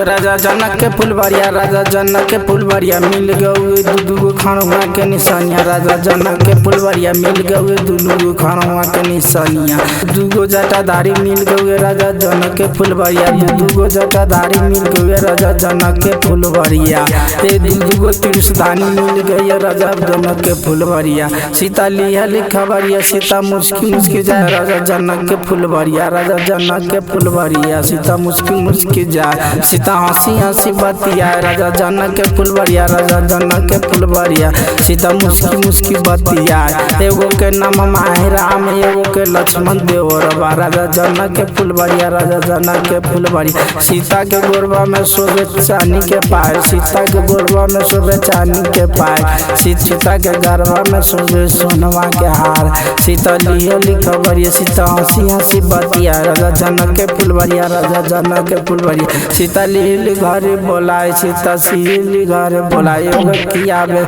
राजा जनक के फुलवरिया, राजा जनक के फुलवरिया मिल गए दूगो खड़ुआ के निशानिया। राजा जनक के फुलवरिया मिल गए दूगो खड़ुआ के निशानिया। दूगो जटाधारी मिल गए राजा जनक के फुलवरिया, दूगो जटाधारी मिल गए राजा जनक के फुलवरिया। दूगो त्रिशदानी मिल गई राजा जनक के फुलवरिया। सीता लिया खबरिया, सीता मुस्की मुस्की जाए राजा जनक के फुलवरिया, राजा जनक के फुलवरिया। सीता मुस्की मुस्की जाए, सीता हंसी हंसी बतियाए राजा जनक के फुलवरिया, राजा जनक के फुलवरिया। सीता मुस्की मुस्की बतियाए, एगो के नाम माही राम, एगो के लक्ष्मण देवरबा। राजा जनक के फुलवरिया, राजा जनक के फुलवरिया। सीता के गोरबा में शोभे चांदी के पायल, सीता के गोरबा में शोभे चांदी के पायल। सीता के गरबा में शोभे सोनवा के हार। सीता लिहली खबरिया, सीता हंसी हंसी बतियाए राजा जनक के फुलवरिया, राजा जनक के फुलवरिया। सीता लिहली घरे बोलाए, सीता सिहली घरे बोलाए। एगो खियाबे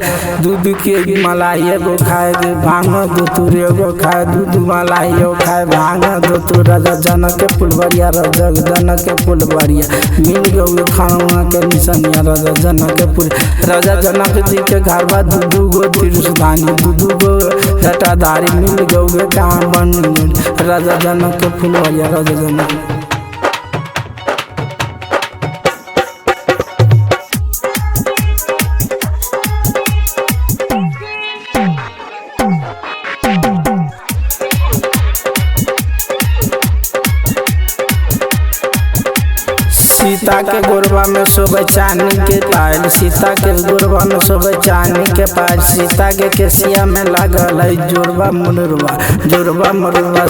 दूध के मलाई, एगो खाए भांग दूतुर, एगो खाए दूध मलाई, एगो खाए भांग दूतुर। राजा जनक के फुलवरिया, राजा जनक के फुलवरिया मिल गए खड़ुआ के निशानिया। राजा जनक के फुल, राजा जनक जी के घरवा दूगो त्रिशदानी, दूगो जटाधारी मिल गए काम बन। राजा जनक के फुलवरिया, राजा जनक। सीता के गोरबा में शोभे चांदी के पायल, सीता के गोरबा में शोभे चांदी के पायल। सीता के केसिया में लागल है जोरबा मुरवा, जोरबा मुरवा।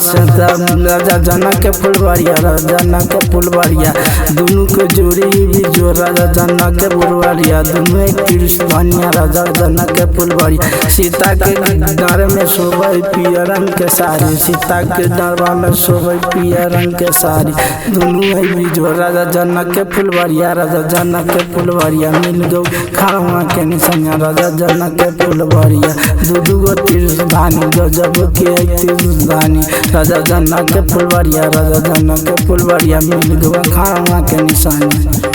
राजा जनक के फुलवरिया, राजा जनक के फुलवरिया। दोनों के जोड़ी भी जो राजा जनक के फुलवरिया, दोनों एक त्रिशदानिया राजा जनक के फुलवरिया। सीता के डर में शोभे पियर रंग के साड़ी, सीता के डरवा में शोभे पियर रंग के साड़ी। दोनों भी जो राजा जनक के फुलवरिया, राजा जनक के फुलवरिया मिल गए खड़ुआ के निशानिया। राजा जनक के फुलवरिया दूगो त्रिशदानी, गजब के त्रिशदानी। राजा जनक के फुलवरिया, राजा जनक के फुलवरिया मिल गए खड़ुआ के निशानिया।